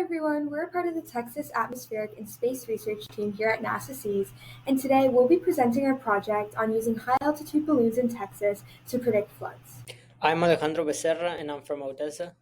everyone, we're a part of the Texas Atmospheric and Space Research team here at NASA SEAS, and today we'll be presenting our project on using high-altitude balloons in Texas to predict floods. I'm Alejandro Becerra, and I'm from Odessa.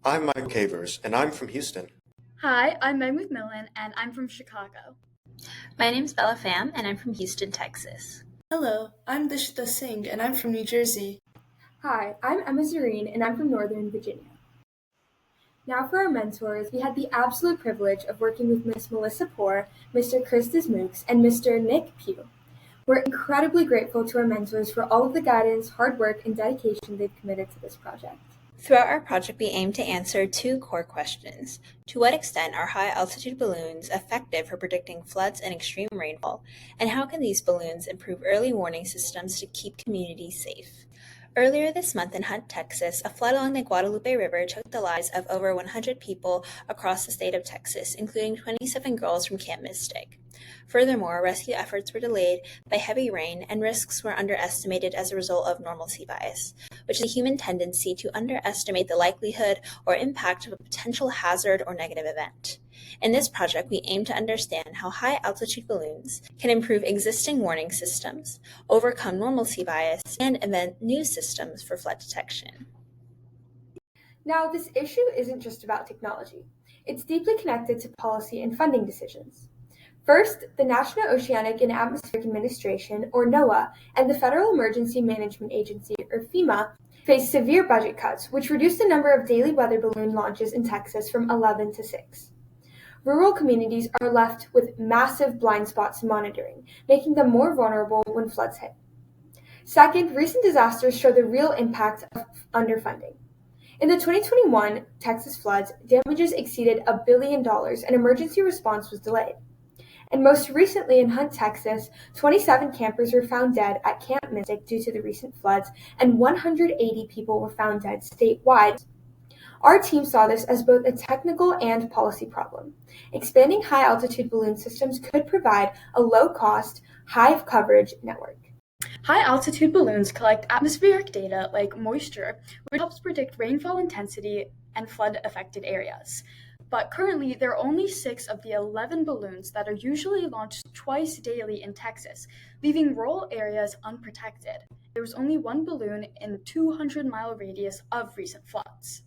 I'm Mike Cavers, and I'm from Houston. Hi, I'm McMillin, and I'm from Chicago. My name's Pham, and I'm from Houston, Texas. Hello, I'm Dishita Singh, and I'm from New Jersey. Hi, I'm Zurine, and I'm from Northern Virginia. Now for our mentors, we had the absolute privilege of working with Miss Melissa Pore, Mr. Chris Dismukes, and Mr. Nick Pugh. We're incredibly grateful to our mentors for all of the guidance, hard work, and dedication they've committed to this project. Throughout our project, we aim to answer two core questions. To what extent are high-altitude balloons effective for predicting floods and extreme rainfall? And how can these balloons improve early warning systems to keep communities safe? Earlier this month in Hunt, Texas, a flood along the Guadalupe River took the lives of over 100 people across the state of Texas, including 27 girls from Camp Mystic. Furthermore, rescue efforts were delayed by heavy rain and risks were underestimated as a result of normalcy bias, which is a human tendency to underestimate the likelihood or impact of a potential hazard or negative event. In this project, we aim to understand how high-altitude balloons can improve existing warning systems, overcome normalcy bias, and invent new systems for flood detection. Now, this issue isn't just about technology. It's deeply connected to policy and funding decisions. First, the National Oceanic and Atmospheric Administration, or NOAA, and the Federal Emergency Management Agency, or FEMA, faced severe budget cuts, which reduced the number of daily weather balloon launches in Texas from 11 to 6. Rural communities are left with massive blind spots in monitoring, making them more vulnerable when floods hit. Second, recent disasters show the real impact of underfunding. In the 2021 Texas floods, damages exceeded $1 billion and emergency response was delayed. And most recently in Hunt, Texas, 27 campers were found dead at Camp Mystic due to the recent floods, and 180 people were found dead statewide. Our team saw this as both a technical and policy problem. Expanding high-altitude balloon systems could provide a low-cost, high-coverage network. High-altitude balloons collect atmospheric data like moisture, which helps predict rainfall intensity and flood-affected areas. But currently, there are only 6 of the 11 balloons that are usually launched twice daily in Texas, leaving rural areas unprotected. There was only 1 balloon in the 200-mile radius of recent floods.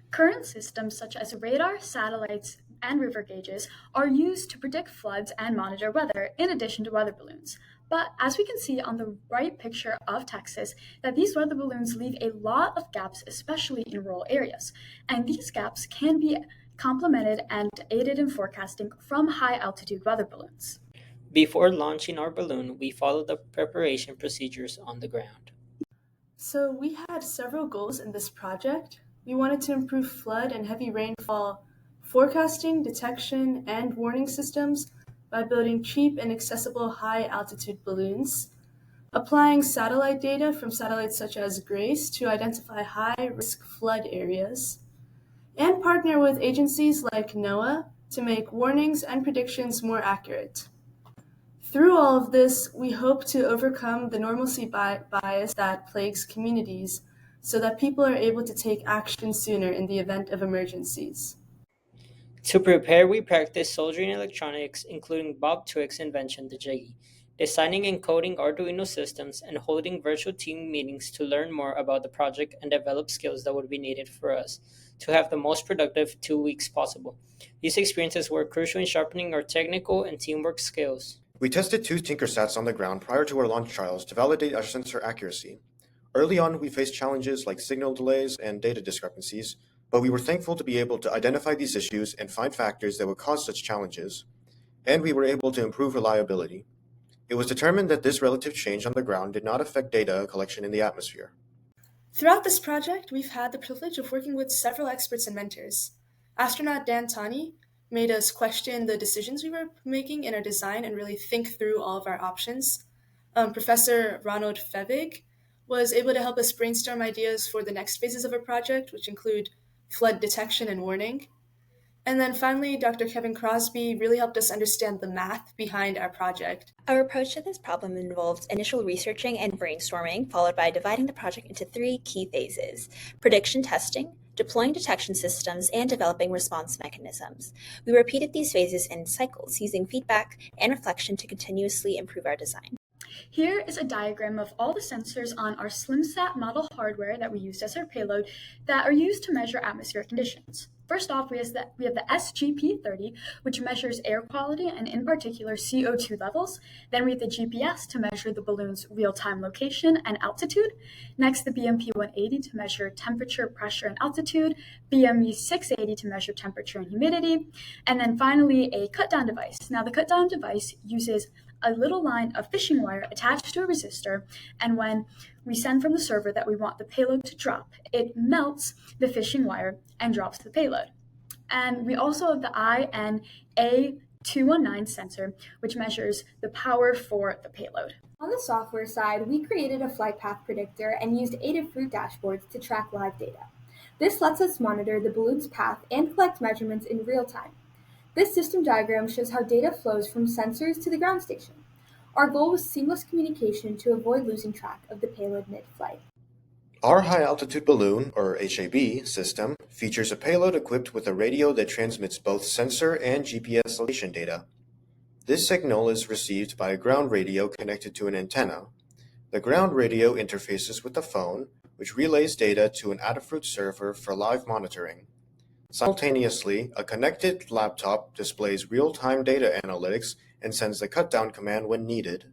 Current systems such as radar, satellites, and river gauges are used to predict floods and monitor weather, in addition to weather balloons. But as we can see on the right picture of Texas, that these weather balloons leave a lot of gaps, especially in rural areas. And these gaps can be complemented and aided in forecasting from high-altitude weather balloons. Before launching our balloon, we followed the preparation procedures on the ground. So we had several goals in this project. We wanted to improve flood and heavy rainfall forecasting, detection, and warning systems by building cheap and accessible high-altitude balloons, applying satellite data from satellites such as GRACE to identify high-risk flood areas, and partner with agencies like NOAA to make warnings and predictions more accurate. Through all of this, we hope to overcome the normalcy bias that plagues communities so that people are able to take action sooner in the event of emergencies. To prepare, we practiced soldering electronics, including Bob Twick's invention, the Jiggy, designing and coding Arduino systems, and holding virtual team meetings to learn more about the project and develop skills that would be needed for us to have the most productive 2 weeks possible. These experiences were crucial in sharpening our technical and teamwork skills. We tested 2 Tinkersats on the ground prior to our launch trials to validate our sensor accuracy. Early on, we faced challenges like signal delays and data discrepancies, but we were thankful to be able to identify these issues and find factors that would cause such challenges, and we were able to improve reliability. It was determined that this relative change on the ground did not affect data collection in the atmosphere. Throughout this project, we've had the privilege of working with several experts and mentors. Astronaut Dan Tani made us question the decisions we were making in our design and really think through all of our options. Professor Ronald Fevig was able to help us brainstorm ideas for the next phases of our project, which include flood detection and warning. And then finally, Dr. Kevin Crosby really helped us understand the math behind our project. Our approach to this problem involved initial researching and brainstorming, followed by dividing the project into 3 key phases: prediction testing, deploying detection systems, and developing response mechanisms. We repeated these phases in cycles, using feedback and reflection to continuously improve our design. Here is a diagram of all the sensors on our SlimSat model hardware that we used as our payload that are used to measure atmospheric conditions. First off, we have the SGP-30, which measures air quality and in particular CO2 levels. Then we have the GPS to measure the balloon's real-time location and altitude. Next, the BMP-180 to measure temperature, pressure, and altitude. BME-680 to measure temperature and humidity. And then finally, a cut-down device. Now, the cut-down device uses a little line of fishing wire attached to a resistor, and when we send from the server that we want the payload to drop, it melts the fishing wire and drops the payload. And we also have the INA219 sensor, which measures the power for the payload. On the software side, we created a flight path predictor and used Adafruit dashboards to track live data. This lets us monitor the balloon's path and collect measurements in real time. This system diagram shows how data flows from sensors to the ground station. Our goal was seamless communication to avoid losing track of the payload mid-flight. Our high-altitude balloon, or HAB, system features a payload equipped with a radio that transmits both sensor and GPS location data. This signal is received by a ground radio connected to an antenna. The ground radio interfaces with the phone, which relays data to an Adafruit server for live monitoring. Simultaneously, a connected laptop displays real-time data analytics and sends the cut-down command when needed.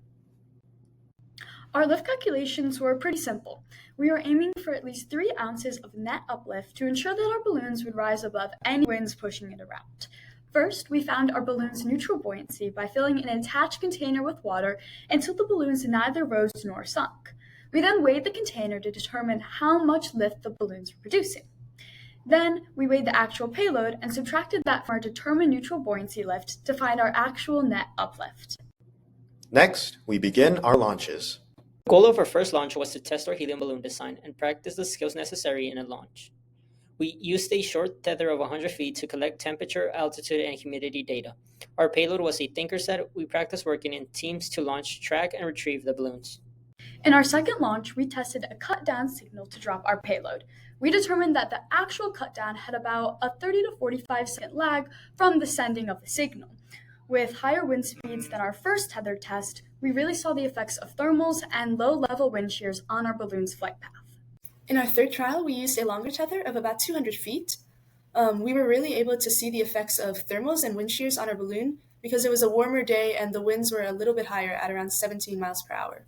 Our lift calculations were pretty simple. We were aiming for at least 3 ounces of net uplift to ensure that our balloons would rise above any winds pushing it around. First, we found our balloon's neutral buoyancy by filling an attached container with water until the balloons neither rose nor sunk. We then weighed the container to determine how much lift the balloons were producing. Then, we weighed the actual payload and subtracted that from our determined neutral buoyancy lift to find our actual net uplift. Next, we begin our launches. The goal of our first launch was to test our helium balloon design and practice the skills necessary in a launch. We used a short tether of 100 feet to collect temperature, altitude, and humidity data. Our payload was a Thinkerset. We practiced working in teams to launch, track, and retrieve the balloons. In our second launch, we tested a cut-down signal to drop our payload. We determined that the actual cut-down had about a 30 to 45 second lag from the sending of the signal. With higher wind speeds than our first tethered test, we really saw the effects of thermals and low-level wind shears on our balloon's flight path. In our third trial, we used a longer tether of about 200 feet. We were really able to see the effects of thermals and wind shears on our balloon because it was a warmer day and the winds were a little bit higher at around 17 miles per hour.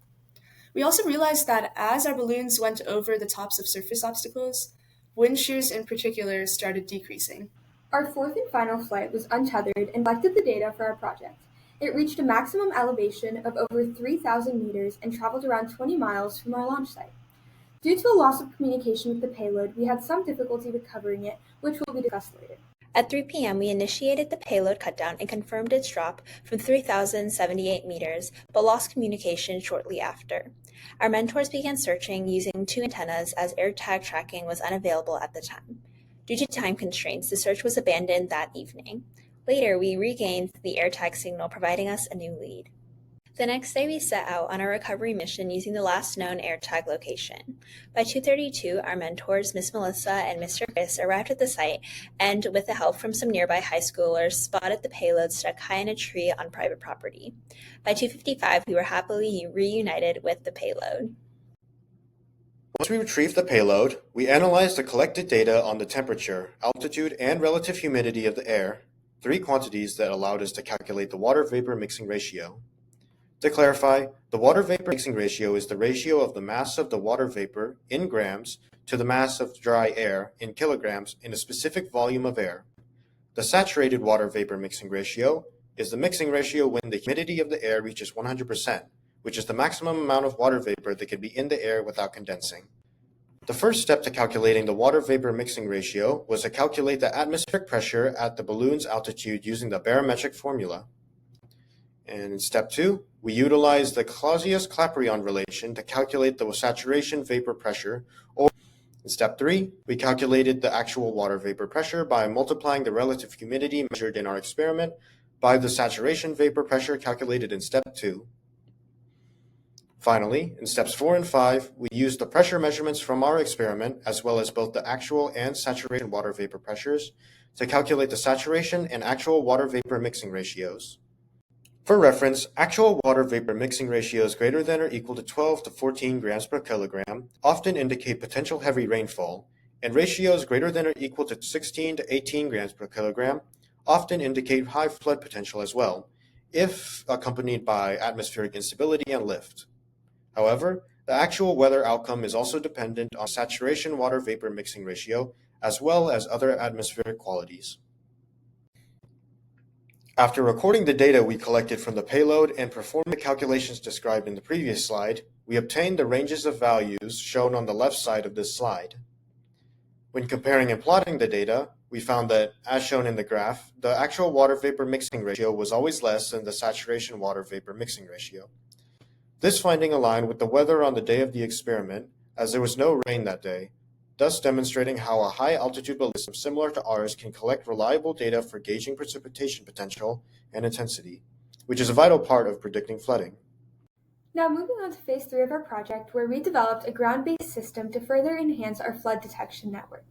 We also realized that as our balloons went over the tops of surface obstacles, wind shears in particular started decreasing. Our fourth and final flight was untethered and collected the data for our project. It reached a maximum elevation of over 3,000 meters and traveled around 20 miles from our launch site. Due to a loss of communication with the payload, we had some difficulty recovering it, which will be discussed later. At 3 p.m., we initiated the payload cutdown and confirmed its drop from 3,078 meters, but lost communication shortly after. Our mentors began searching using 2 antennas as AirTag tracking was unavailable at the time. Due to time constraints, the search was abandoned that evening. Later, we regained the AirTag signal, providing us a new lead. The next day, we set out on our recovery mission using the last known AirTag location. By 2:32, our mentors, Miss Melissa and Mr. Chris, arrived at the site and, with the help from some nearby high schoolers, spotted the payload stuck high in a tree on private property. By 2:55, we were happily reunited with the payload. Once we retrieved the payload, we analyzed the collected data on the temperature, altitude, and relative humidity of the air, 3 quantities that allowed us to calculate the water-vapor mixing ratio. To clarify, the water-vapor mixing ratio is the ratio of the mass of the water vapor in grams to the mass of dry air in kilograms in a specific volume of air. The saturated water-vapor mixing ratio is the mixing ratio when the humidity of the air reaches 100%, which is the maximum amount of water vapor that can be in the air without condensing. The first step to calculating the water-vapor mixing ratio was to calculate the atmospheric pressure at the balloon's altitude using the barometric formula. And in step 2, we utilized the Clausius-Clapeyron relation to calculate the saturation vapor pressure, or in step 3, we calculated the actual water vapor pressure by multiplying the relative humidity measured in our experiment by the saturation vapor pressure calculated in step 2. Finally, in steps 4 and 5, we used the pressure measurements from our experiment, as well as both the actual and saturation water vapor pressures, to calculate the saturation and actual water vapor mixing ratios. For reference, actual water vapor mixing ratios greater than or equal to 12 to 14 grams per kilogram often indicate potential heavy rainfall, and ratios greater than or equal to 16 to 18 grams per kilogram often indicate high flood potential as well, if accompanied by atmospheric instability and lift. However, the actual weather outcome is also dependent on saturation water vapor mixing ratio as well as other atmospheric qualities. After recording the data we collected from the payload and performing the calculations described in the previous slide, we obtained the ranges of values shown on the left side of this slide. When comparing and plotting the data, we found that, as shown in the graph, the actual water vapor mixing ratio was always less than the saturation water vapor mixing ratio. This finding aligned with the weather on the day of the experiment, as there was no rain that day, thus demonstrating how a high-altitude balloon system similar to ours can collect reliable data for gauging precipitation potential and intensity, which is a vital part of predicting flooding. Now moving on to phase 3 of our project, where we developed a ground-based system to further enhance our flood detection network.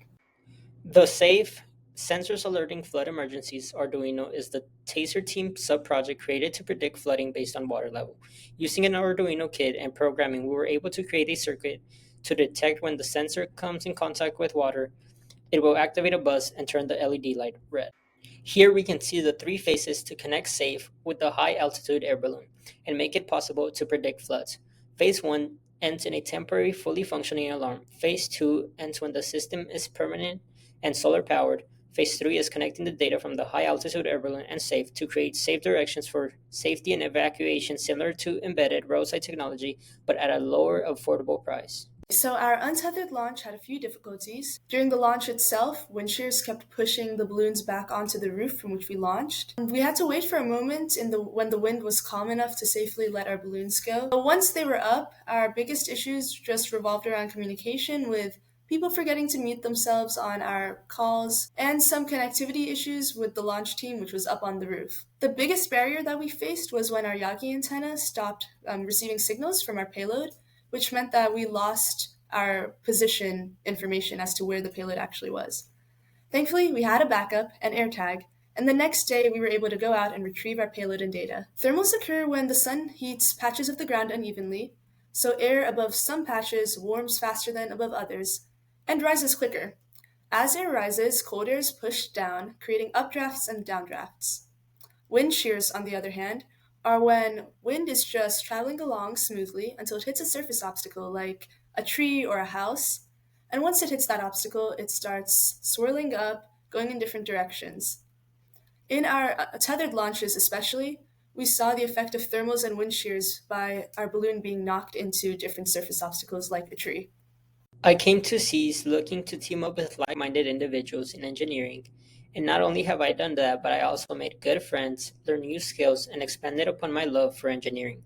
The SAFE, Sensors Alerting Flood Emergencies, Arduino, is the TASR team sub-project created to predict flooding based on water level. Using an Arduino kit and programming, we were able to create a circuit to detect when the sensor comes in contact with water. It will activate a buzz and turn the LED light red. Here we can see the 3 phases to connect SAFE with the high-altitude air balloon and make it possible to predict floods. Phase 1 ends in a temporary, fully functioning alarm. Phase 2 ends when the system is permanent and solar-powered. Phase 3 is connecting the data from the high-altitude air balloon and SAFE to create safe directions for safety and evacuation similar to embedded roadside technology, but at a lower affordable price. So our untethered launch had a few difficulties. During the launch itself, wind shears kept pushing the balloons back onto the roof from which we launched. We had to wait for a moment when the wind was calm enough to safely let our balloons go. But once they were up, our biggest issues just revolved around communication, with people forgetting to mute themselves on our calls, and some connectivity issues with the launch team, which was up on the roof. The biggest barrier that we faced was when our Yagi antenna stopped receiving signals from our payload, which meant that we lost our position information as to where the payload actually was. Thankfully, we had a backup and AirTag, and the next day we were able to go out and retrieve our payload and data. Thermals occur when the sun heats patches of the ground unevenly, so air above some patches warms faster than above others, and rises quicker. As air rises, cold air is pushed down, creating updrafts and downdrafts. Wind shears, on the other hand, are when wind is just traveling along smoothly until it hits a surface obstacle like a tree or a house, and once it hits that obstacle, it starts swirling up, going in different directions. In our tethered launches especially, we saw the effect of thermals and wind shears by our balloon being knocked into different surface obstacles like a tree. I came to SEAS looking to team up with like-minded individuals in engineering, and not only have I done that, but I also made good friends, learned new skills, and expanded upon my love for engineering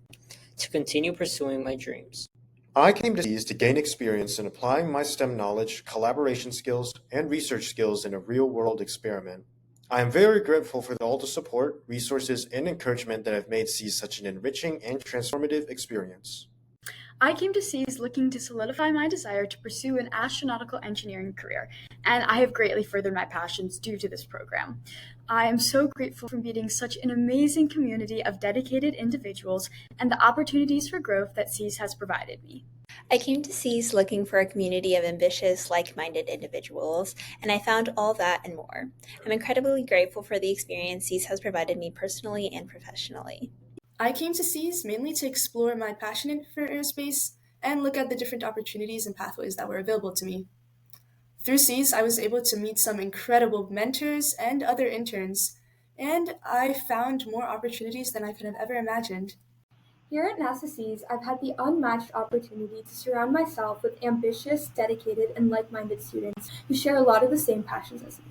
to continue pursuing my dreams. I came to SEAS to gain experience in applying my STEM knowledge, collaboration skills, and research skills in a real-world experiment. I am very grateful for all the support, resources, and encouragement that have made SEAS such an enriching and transformative experience. I came to SEAS looking to solidify my desire to pursue an astronautical engineering career, and I have greatly furthered my passions due to this program. I am so grateful for meeting such an amazing community of dedicated individuals and the opportunities for growth that SEAS has provided me. I came to SEAS looking for a community of ambitious, like-minded individuals, and I found all that and more. I'm incredibly grateful for the experience SEAS has provided me personally and professionally. I came to SEAS mainly to explore my passion for aerospace and look at the different opportunities and pathways that were available to me. Through SEAS, I was able to meet some incredible mentors and other interns, and I found more opportunities than I could have ever imagined. Here at NASA SEAS, I've had the unmatched opportunity to surround myself with ambitious, dedicated, and like-minded students who share a lot of the same passions as me.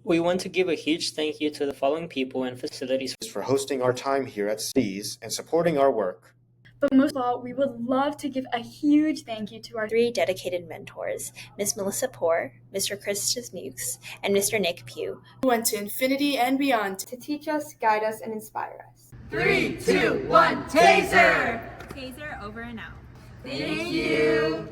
We want to give a huge thank you to the following people and facilities For hosting our time here at SEAS and supporting our work. But most of all, we would love to give a huge thank you to our 3 dedicated mentors, Ms. Melissa Pore, Mr. Chris Dismukes, and Mr. Nick Pugh, who went to infinity and beyond to teach us, guide us, and inspire us. 3, 2, 1, TASR! TASR over and out. Thank you.